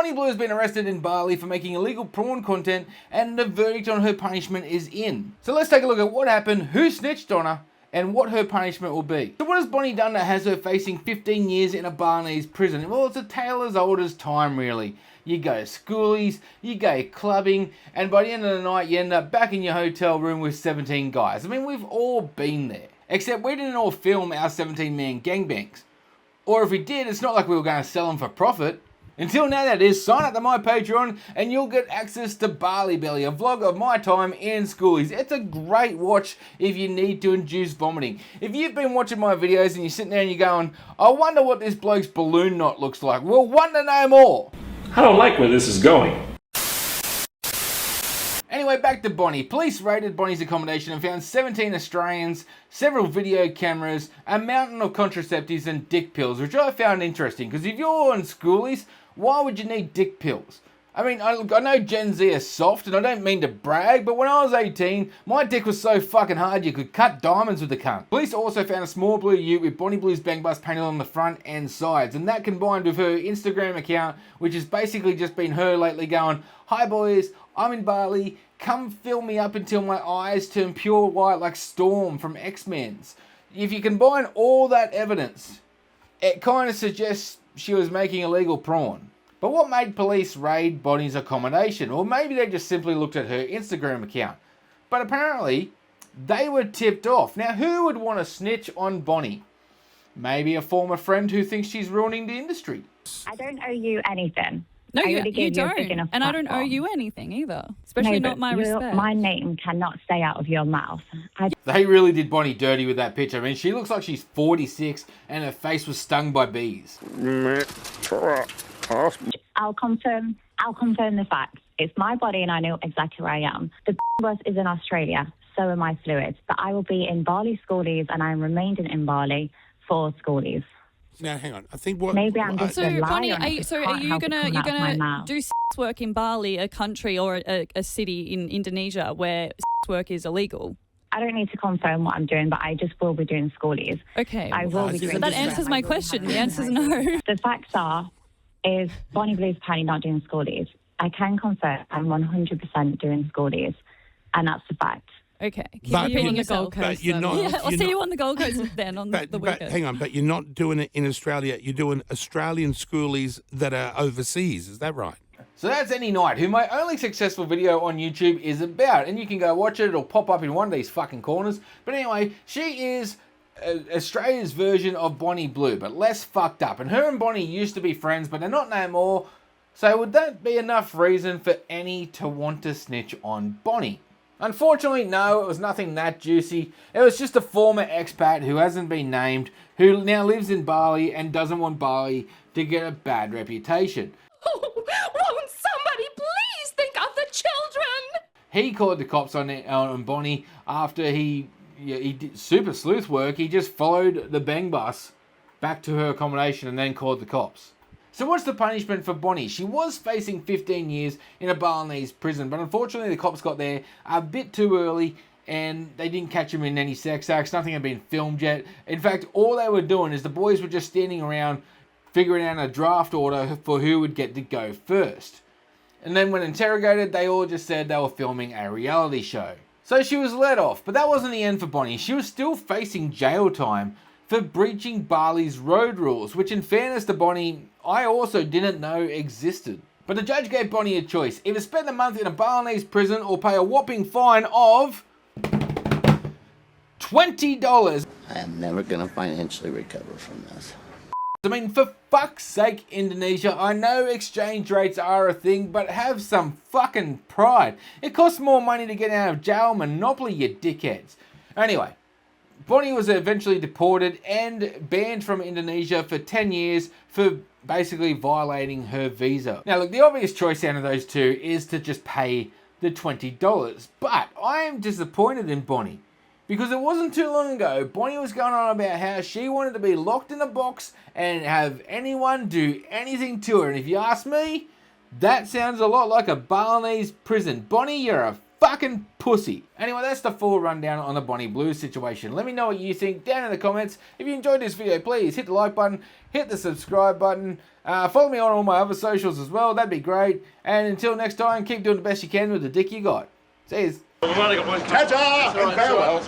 Bonnie Blue has been arrested in Bali for making illegal prawn content, and the verdict on her punishment is in. So let's take a look at what happened, who snitched on her, and what her punishment will be. So what has Bonnie done that has her facing 15 years in a Balinese prison? Well, it's a tale as old as time, really. You go to schoolies, you go clubbing, and by the end of the night you end up back in your hotel room with 17 guys. I mean, we've all been there. Except we didn't all film our 17-man gangbangs. Or if we did, it's not like we were going to sell them for profit. Until now, that is, sign up to my Patreon and you'll get access to Bali Belly, a vlog of my time in Schoolies. It's a great watch if you need to induce vomiting. If you've been watching my videos and you're sitting there and you're going, I wonder what this bloke's balloon knot looks like. Well, wonder no more. I don't like where this is going. Anyway, back to Bonnie. Police raided Bonnie's accommodation and found 17 Australians, several video cameras, a mountain of contraceptives and dick pills, which I found interesting, because if you're on Schoolies, why would you need dick pills? I mean, I know Gen Z is soft, and I don't mean to brag, but when I was 18, my dick was so fucking hard you could cut diamonds with the cunt. Police also found a small blue ute with Bonnie Blue's bang bus painted on the front and sides, and that combined with her Instagram account, which has basically just been her lately going, "Hi boys, I'm in Bali, come fill me up until my eyes turn pure white like Storm from X-Men's." If you combine all that evidence, it kind of suggests she was making illegal prawn. But what made police raid Bonnie's accommodation? Or maybe they just simply looked at her Instagram account. But apparently, they were tipped off. Now, who would want to snitch on Bonnie? Maybe a former friend who thinks she's ruining the industry. I don't owe you anything. No, you don't. And I don't owe you anything either. Especially not my respect. My name cannot stay out of your mouth. They really did Bonnie dirty with that picture. I mean, she looks like she's 46 and her face was stung by bees. I'll confirm the facts. It's my body and I know exactly where I am. The bus is in Australia, so are my fluids. But I will be in Bali Schoolies and I'm remaining in Bali for Schoolies. Now, hang on. I think what... Maybe I'm just So, Bonnie, are you gonna do sex work in Bali, a country or a city in Indonesia where sex work is illegal? I don't need to confirm what I'm doing, but I just will be doing Schoolies. Okay. I will be doing. So that answers my question. The answer is no. The facts is Bonnie Blue's apparently not doing Schoolies. I can confirm I'm 100% doing Schoolies, and that's the fact. Okay. But Keep on the Gold Coast. But you're not. Yeah, I'll see you on the Gold Coast then on the But weekend. hang on, but you're not doing it in Australia. You're doing Australian Schoolies that are overseas. Is that right? So that's Any Night, who my only successful video on YouTube is about. And you can go watch it. It'll pop up in one of these fucking corners. But anyway, she is Australia's version of Bonnie Blue, but less fucked up. And her and Bonnie used to be friends, but they're not no more. So would that be enough reason for Annie to want to snitch on Bonnie? Unfortunately, no, it was nothing that juicy. It was just a former expat who hasn't been named, who now lives in Bali and doesn't want Bali to get a bad reputation. Oh, won't somebody please think of the children? He called the cops on Bonnie after he did super sleuth work. He just followed the bang bus back to her accommodation and then called the cops. So what's the punishment for Bonnie? She was facing 15 years in a Balinese prison, but unfortunately the cops got there a bit too early and they didn't catch him in any sex acts. Nothing had been filmed yet. In fact, all they were doing is the boys were just standing around figuring out a draft order for who would get to go first. And then when interrogated, they all just said they were filming a reality show. So she was let off, but that wasn't the end for Bonnie. She was still facing jail time for breaching Bali's road rules, which in fairness to Bonnie, I also didn't know existed. But the judge gave Bonnie a choice: either spend a month in a Balinese prison or pay a whopping fine of $20. I am never going to financially recover from this. I mean, for fuck's sake, Indonesia, I know exchange rates are a thing, but have some fucking pride. It costs more money to get out of jail, Monopoly, you dickheads. Anyway, Bonnie was eventually deported and banned from Indonesia for 10 years for basically violating her visa. Now look, the obvious choice out of those two is to just pay the $20. But I am disappointed in Bonnie, because it wasn't too long ago, Bonnie was going on about how she wanted to be locked in a box and have anyone do anything to her. And if you ask me, that sounds a lot like a Balinese prison. Bonnie, you're a fucking pussy. Anyway, that's the full rundown on the Bonnie Blues situation. Let me know what you think down in the comments. If you enjoyed this video, please hit the like button, hit the subscribe button, follow me on all my other socials as well, that'd be great. And until next time, keep doing the best you can with the dick you got. See yous. Ta-ta and farewell.